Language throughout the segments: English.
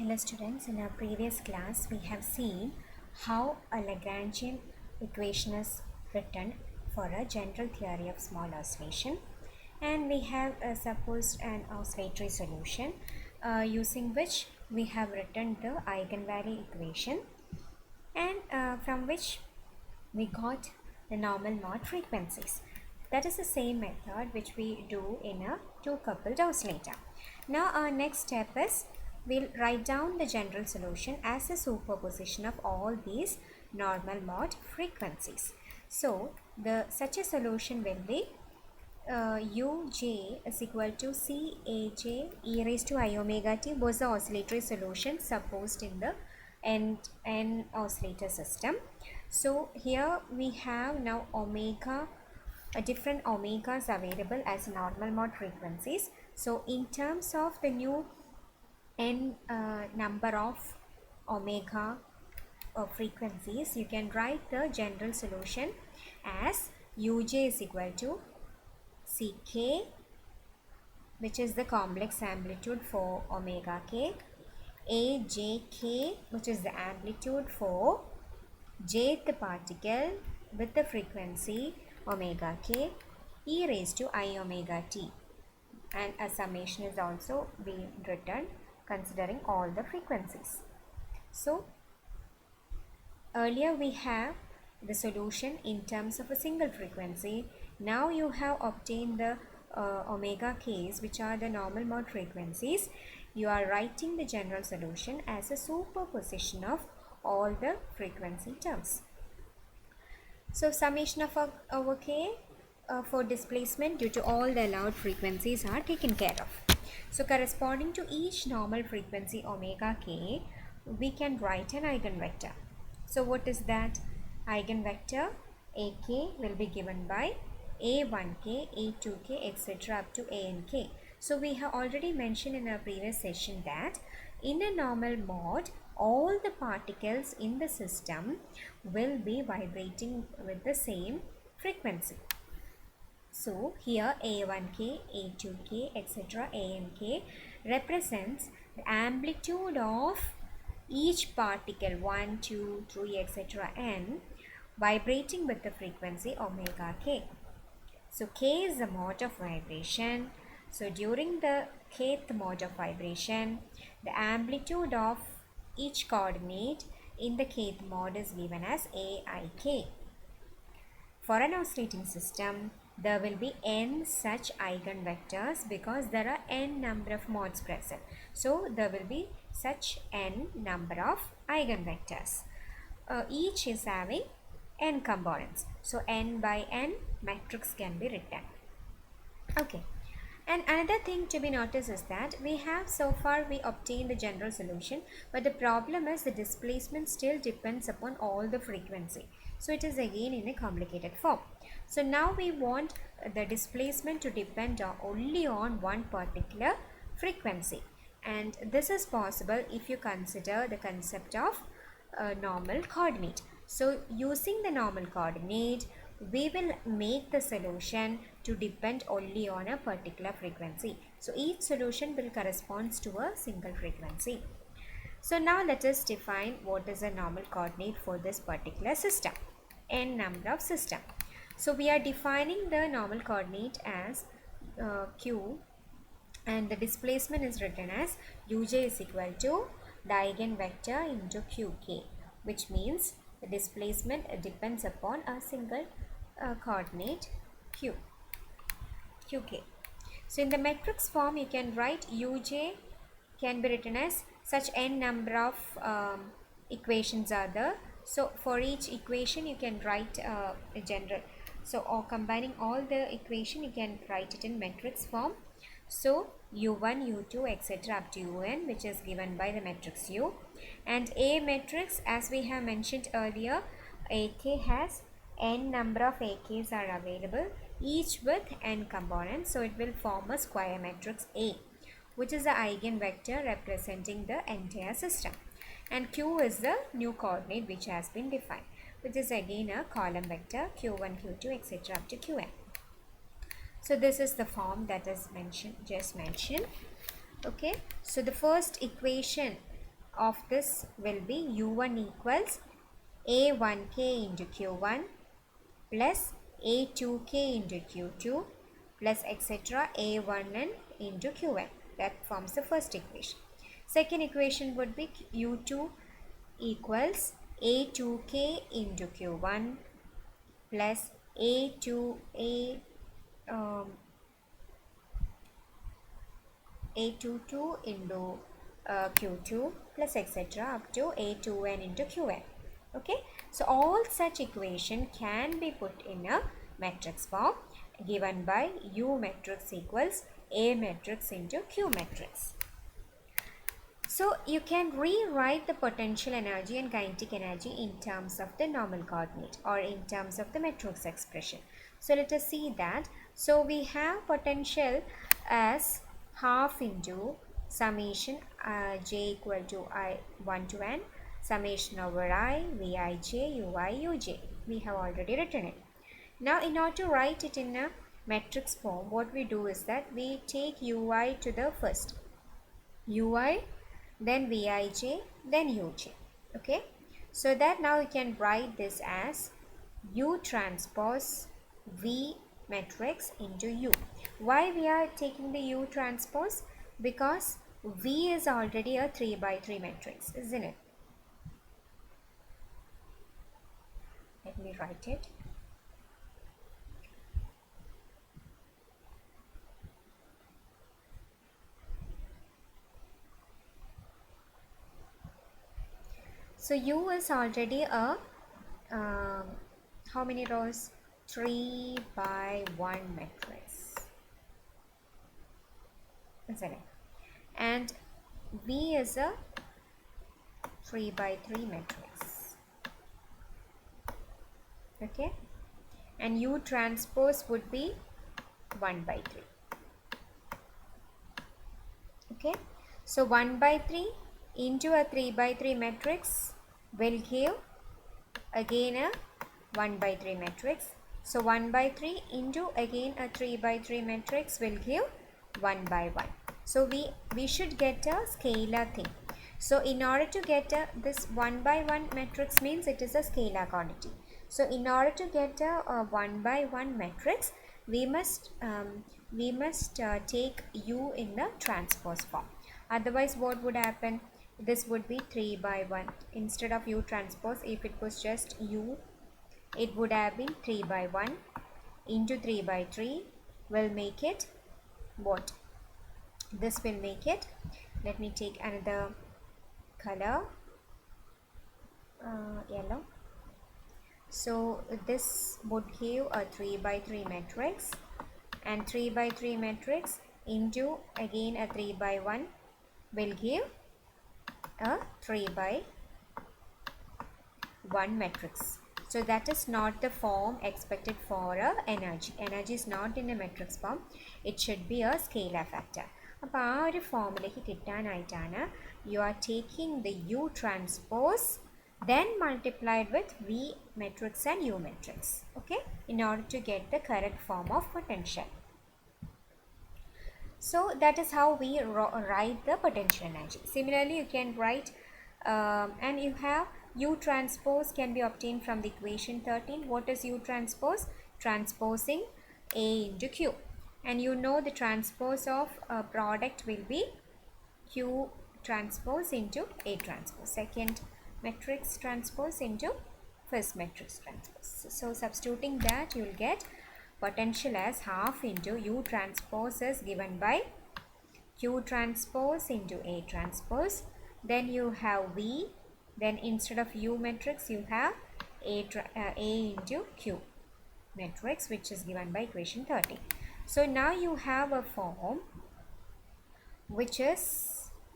Hello students, in our previous class we have seen how a Lagrangian equation is written for a general theory of small oscillation, and we have supposed an oscillatory solution using which we have written the eigenvalue equation, and from which we got the normal mode frequencies. That is the same method which we do in a two-coupled oscillator. Now our next step is we'll write down the general solution as a superposition of all these normal mode frequencies. So such a solution will be uj is equal to Caj e raised to I omega t was the oscillatory solution supposed in the n oscillator system. So here we have now omega, different omegas available as normal mode frequencies. So in terms of the new n number of omega frequencies, you can write the general solution as uj is equal to Ck, which is the complex amplitude for omega k, Ajk, which is the amplitude for jth particle with the frequency omega k, e raised to I omega t, and a summation is also being written considering all the frequencies. So earlier we have the solution in terms of a single frequency. Now you have obtained the omega k's, which are the normal mode frequencies. You are writing the general solution as a superposition of all the frequency terms. So summation of our k for displacement due to all the allowed frequencies are taken care of. So corresponding to each normal frequency omega k, we can write an eigenvector. So what is that? Eigenvector ak will be given by a1k, a2k, etc. up to ank. So we have already mentioned in our previous session that in a normal mode, all the particles in the system will be vibrating with the same frequency. So here a1k, a2k, etc. ank represents the amplitude of each particle 1, 2, 3, etc. n vibrating with the frequency omega k. So k is the mode of vibration. So during the kth mode of vibration, the amplitude of each coordinate in the kth mode is given as aik. For an oscillating system, there will be n such eigenvectors because there are n number of modes present. So there will be such n number of eigenvectors. Each is having n components. So n by n matrix can be written. Okay. And another thing to be noticed is that we have so far we obtained the general solution, but the problem is the displacement still depends upon all the frequency. So it is again in a complicated form. So now we want the displacement to depend only on one particular frequency, and this is possible if you consider the concept of normal coordinate. So using the normal coordinate, we will make the solution to depend only on a particular frequency. So each solution will correspond to a single frequency. So now let us define what is a normal coordinate for this particular system, n number of system. So we are defining the normal coordinate as q, and the displacement is written as uj is equal to the eigenvector into qk, which means the displacement depends upon a single coordinate qk. So in the matrix form, you can write uj can be written as such n number of equations are there. So for each equation you can write a general, so or combining all the equation you can write it in matrix form. So u1, u2, etc. up to un, which is given by the matrix U. And A matrix, as we have mentioned earlier, AK has n number of AKs are available, each with n components. So it will form a square matrix A, which is the eigenvector representing the entire system. And Q is the new coordinate which has been defined, which is again a column vector q1, q2, etc. up to qn. So this is the form that is just mentioned. Okay, so the first equation of this will be U1 equals A1k into Q1 plus A2k into Q2 plus etc. A1n into Qn. That forms the first equation. Second equation would be U2 equals A2k into Q1 plus A22 into Q2 plus etc. up to A2n into Qn. Okay, so all such equation can be put in a matrix form given by U matrix equals A matrix into Q matrix. So you can rewrite the potential energy and kinetic energy in terms of the normal coordinate or in terms of the matrix expression. So let us see that. So we have potential as half into summation j equal to I 1 to n summation over I Vij Ui Uj. We have already written it. Now in order to write it in a matrix form, what we do is that we take Ui to the first. Ui, then Vij, then Uj. Okay, so that now you can write this as U transpose V matrix into U. Why we are taking the U transpose? Because V is already a 3 by 3 matrix, isn't it? Let me write it. So U is already a how many rows? 3 by 1 matrix, isn't it? And V is a 3 by 3 matrix. Okay, and U transpose would be 1 by 3. Okay, so 1 by 3 into a 3 by 3 matrix will give again a 1 by 3 matrix. So 1 by 3 into again a 3 by 3 matrix will give 1 by 1. So we should get a scalar thing. So in order to get this 1 by 1 matrix means it is a scalar quantity. So in order to get a 1 by 1 matrix, we must take U in the transpose form. Otherwise what would happen? This would be 3 by 1. Instead of U transpose, if it was just U, it would have been 3 by 1 into 3 by 3 will make it what? This will make it, let me take another color, yellow. So this would give a 3 by 3 matrix, and 3 by 3 matrix into again a 3 by 1 will give a 3 by 1 matrix. So that is not the form expected for a energy. Energy is not in a matrix form. It should be a scalar factor. അപ്പോൾ ആ ഒരു ഫോമിലേക്ക് കിട്ടാനായിട്ടാണ് you are taking the U transpose then multiplied with V matrix and U matrix, okay, in order to get the correct form of potential. So that is how we write the potential energy. Similarly, you can write and you have U transpose can be obtained from the equation 13. What is U transpose? Transposing A into Q. And you know the transpose of a product will be Q transpose into A transpose. Second matrix transpose into first matrix transpose. So substituting that, you will get potential as half into U transpose is given by Q transpose into A transpose. Then you have V. Then instead of U matrix, you have A into Q matrix, which is given by equation 30. So now you have a form which is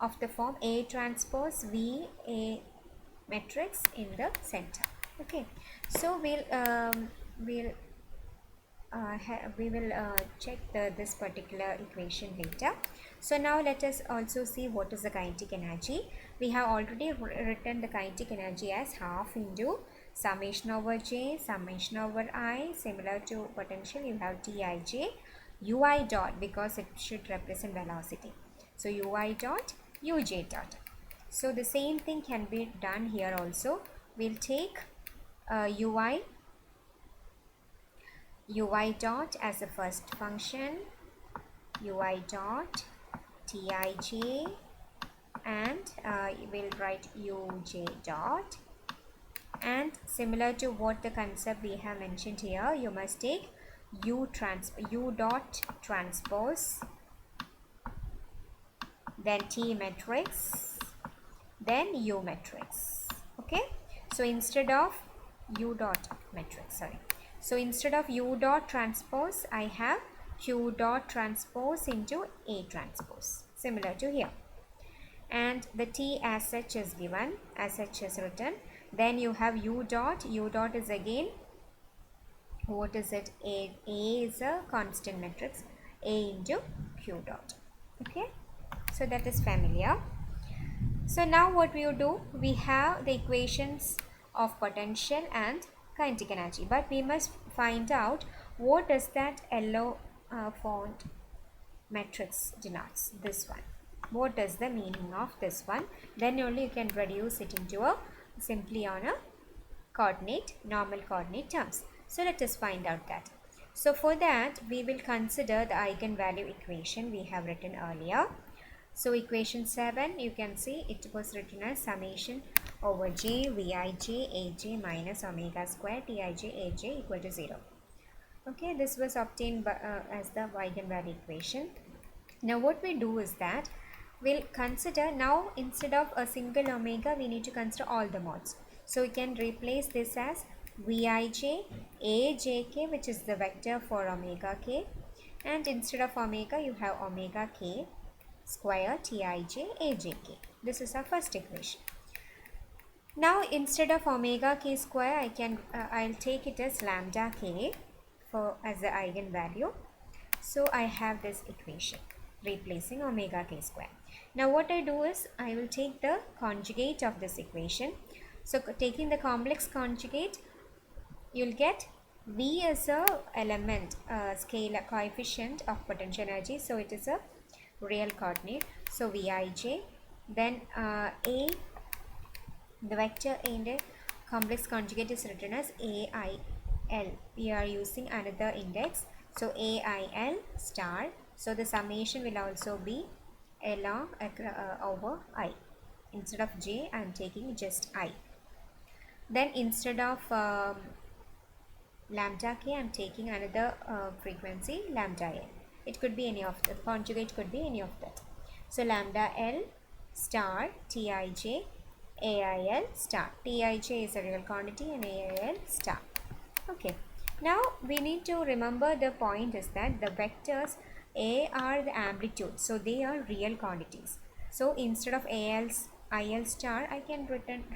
of the form A transpose V A matrix in the center. Okay, so we will check this particular equation later. So now let us also see what is the kinetic energy. We have already written the kinetic energy as half into summation over J summation over I. Similar to potential, you have Tij Ui dot, because it should represent velocity. So Ui dot Uj dot. So the same thing can be done here also. We'll take ui dot as the first function, ui dot tij, and we'll write uj dot, and similar to what the concept we have mentioned here, you must take u dot transpose, then t matrix, then u matrix. Okay, so instead of u dot matrix, sorry, so instead of u dot transpose, I have q dot transpose into a transpose, similar to here, and the t as such is given, as such is written. Then you have u dot is again, what is it, a is a constant matrix, a into q dot. Okay, so that is familiar. So now what we will do, we have the equations of potential and kinetic energy, but we must find out what does that yellow font matrix denotes, this one. What is the meaning of this one? Then only you can reduce it into a simply on a coordinate, normal coordinate terms. So let us find out that. So for that we will consider the eigenvalue equation we have written earlier. So equation 7, you can see it was written as summation over j vij aj minus omega square tij aj equal to 0. Okay, this was obtained by, as the eigenvalue equation. Now what we do is that we'll consider, now instead of a single omega we need to consider all the modes. So we can replace this as Vij ajk, which is the vector for omega k, and instead of omega you have omega k square tij ajk. This is our first equation. Now instead of omega k square, I can I'll take it as lambda k for as the eigenvalue. So I have this equation replacing omega k square. Now what I do is I will take the conjugate of this equation. So taking the complex conjugate, you'll get V is a element, scalar coefficient of potential energy, so it is a real coordinate. So Vij, then A, the vector in the complex conjugate is written as AIL. We are using another index, so AIL star. So the summation will also be along over I. Instead of J, I am taking just I. Then instead of lambda k, I am taking another frequency, lambda L. It could be any of the conjugate, could be any of that. So lambda L star Tij AIL star. Tij is a real quantity and AIL star. Okay. Now we need to remember the point is that the vectors A are the amplitude, so they are real quantities. So instead of IL star, I can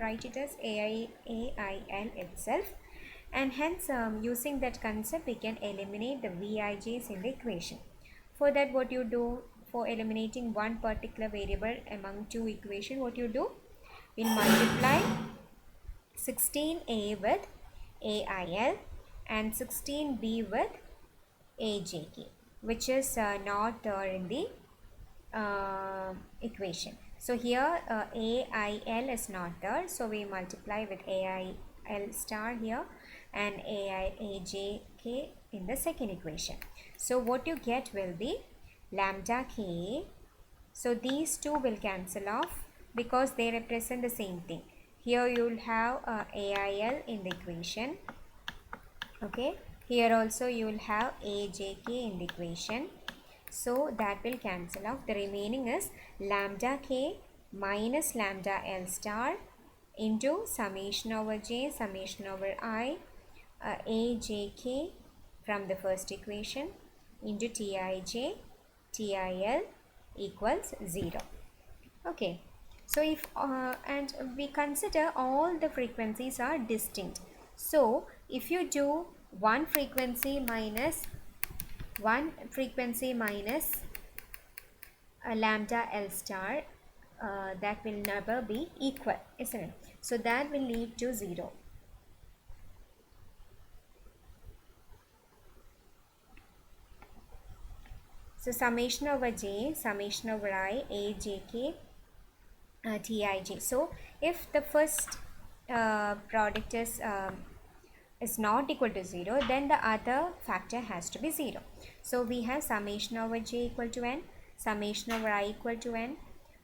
write it as AIL itself, and hence using that concept we can eliminate the Vij's in the equation. For that, what you do, for eliminating one particular variable among two equations, what you do, we'll multiply 16a with AIL and 16b with AJK, which is not in the equation. So here AIL is not there, so we multiply with AIL star here and AJK in the second equation. So what you get will be lambda k. So these two will cancel off because they represent the same thing. Here you will have AIL in the equation. Okay, here also you will have AJK in the equation. So that will cancel off. The remaining is lambda k minus lambda L star into summation over j, summation over I, AJK from the first equation into Tij, TIL equals 0. Okay, so if and we consider all the frequencies are distinct. So if you do one frequency minus lambda L star, that will never be equal, isn't it? So that will lead to 0. So summation over j, summation over I, A, J, K Tij. So if the first product is not equal to 0, then the other factor has to be 0. So we have summation over j equal to n, summation over I equal to n.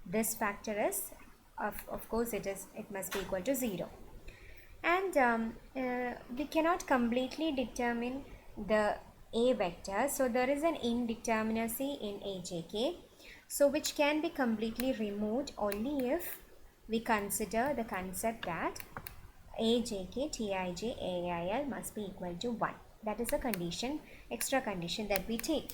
This factor is, of course, it must be equal to 0. And we cannot completely determine the a vector, so there is an indeterminacy in ajk, so which can be completely removed only if we consider the concept that ajk, tij, ail must be equal to 1. That is a condition, extra condition that we take.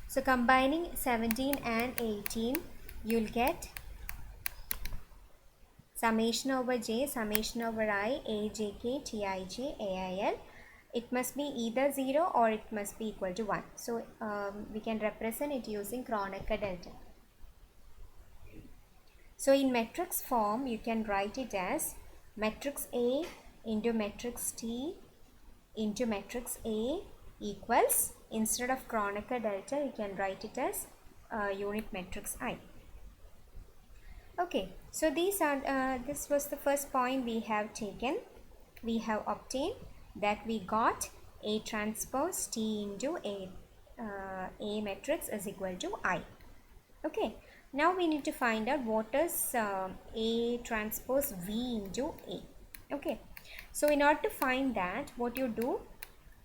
So combining 17 and 18, you'll get summation over j, summation over I, ajk, tij, ail. It must be either 0 or it must be equal to 1. So we can represent it using Kronecker delta. So in matrix form, you can write it as matrix A into matrix T into matrix A equals, instead of Kronecker delta, you can write it as unit matrix I. Okay, so these are this was the first point we have taken. We have obtained that we got A transpose T into A matrix is equal to I. Okay, now we need to find out what is A transpose V into A. Okay, so in order to find that, what you do,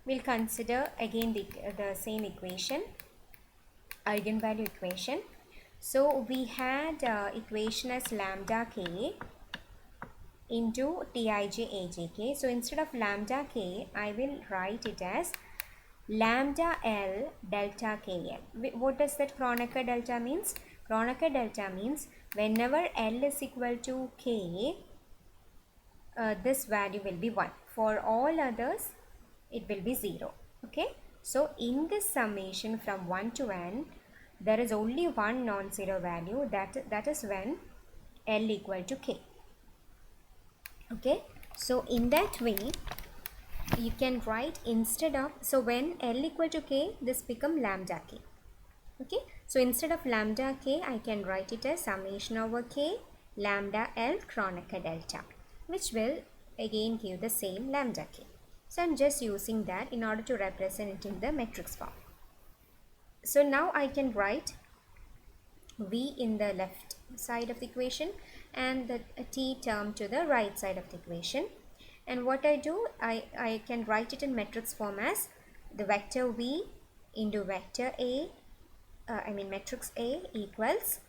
we'll consider again the same equation, eigenvalue equation. So we had equation as lambda k into Tij ajk. So instead of lambda k, I will write it as lambda L delta KL. What does that Kronecker delta means? Kronecker delta means whenever L is equal to K, this value will be 1. For all others, it will be 0. Okay. So in this summation from 1 to n, there is only one non-zero value, that is when L equal to K. Okay. So in that way, you can write instead of, so when L equal to K, this become lambda K. Okay, so instead of lambda K, I can write it as summation over K lambda L Kronecker delta, which will again give the same lambda K. So I'm just using that in order to represent it in the matrix form. So now I can write V in the left side of the equation and the T term to the right side of the equation. And what I do, I can write it in matrix form as the vector V into vector A, matrix A equals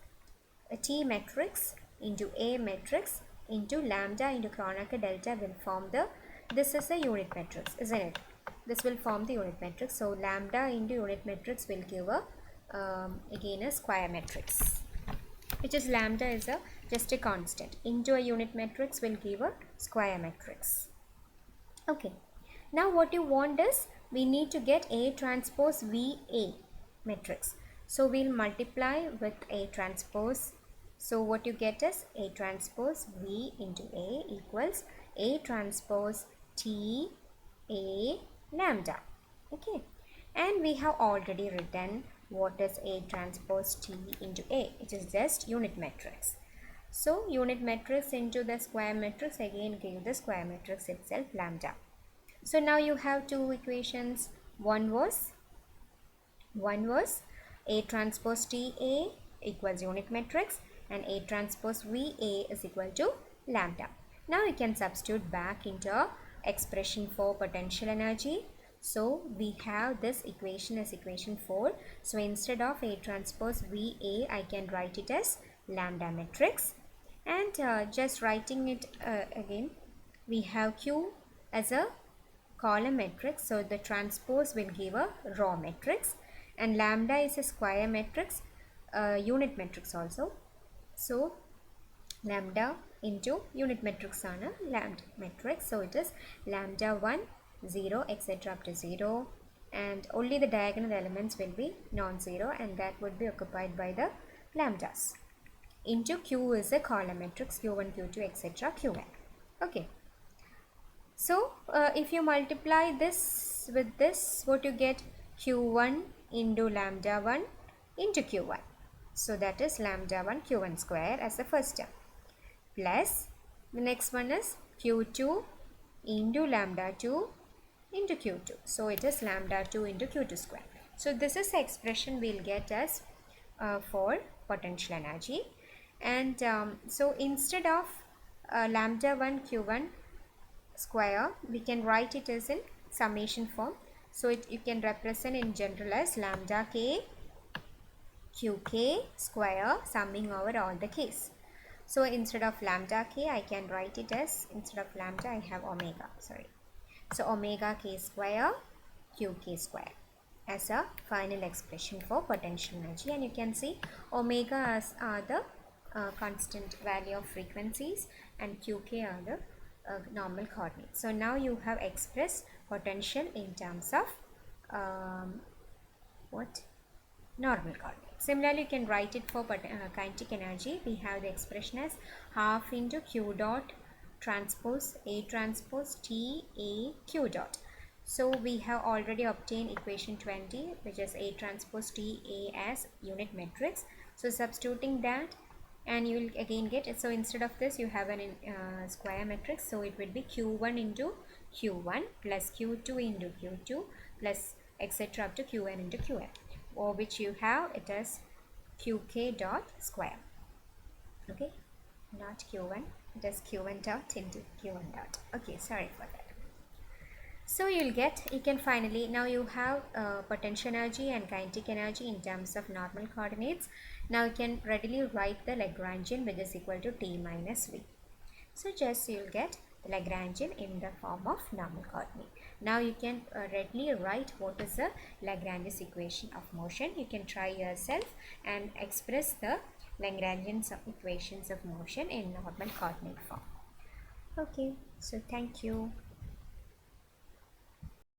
a T matrix into A matrix into lambda into Kronecker delta will form this is the unit matrix, isn't it? This will form the unit matrix. So lambda into unit matrix will give again a square matrix, which is lambda is just a constant, into a unit matrix will give a square matrix. Okay, now what you want is, we need to get A transpose VA matrix. So we'll multiply with A transpose. So what you get is A transpose V into A equals A transpose T A lambda. Okay, and we have already written what is A transpose T into A. It is just unit matrix. So unit matrix into the square matrix again give the square matrix itself lambda. So now you have two equations. One was A transpose TA equals unit matrix and A transpose VA is equal to lambda. Now you can substitute back into expression for potential energy. So we have this equation as equation 4. So instead of A transpose VA, I can write it as lambda matrix. And just writing it again, we have Q as a column matrix. So the transpose will give a row matrix. And lambda is a square matrix, unit matrix also. So lambda into unit matrix on a lambda matrix. So it is lambda 1, 0, etc. up to 0. And only the diagonal elements will be non-zero, and that would be occupied by the lambdas. Into Q is a column matrix, Q1, Q2, etc. Qn. Okay. So if you multiply this with this, what you get? Q1 into lambda 1 into q1. So that is lambda 1 q1 square as the first term, plus the next one is q2 into lambda 2 into q2. So it is lambda 2 into q2 square. So this is the expression we'll get as for potential energy. And so instead of lambda 1 q1 square, we can write it as in summation form. So you can represent in general as lambda k qk square summing over all the k's. So instead of lambda k, I can write it as, instead of lambda I have omega, sorry. So omega k square qk square as a final expression for potential energy. And you can see omega as are the constant value of frequencies and qk are the normal coordinates. So now you have expressed potential in terms of normal coordinates. Similarly, you can write it for kinetic energy. We have the expression as half into q dot transpose A transpose T A q dot. So we have already obtained equation 20, which is A transpose T A as unit matrix. So substituting that, and you will again get it. So instead of this, you have an square matrix. So it will be q1 into q1 plus q2 into q2 plus etc. up to qn into qn, or which you have it as qk dot square. Okay, not q1, it is q1 dot into q1 dot. Okay, sorry for that. So you can finally, now you have potential energy and kinetic energy in terms of normal coordinates. Now you can readily write the Lagrangian, which is equal to t minus v. So just you'll get the Lagrangian in the form of normal coordinate. Now you can readily write what is the Lagrange's equation of motion. You can try yourself and express the Lagrangian equations of motion in normal coordinate form. Okay, so thank you.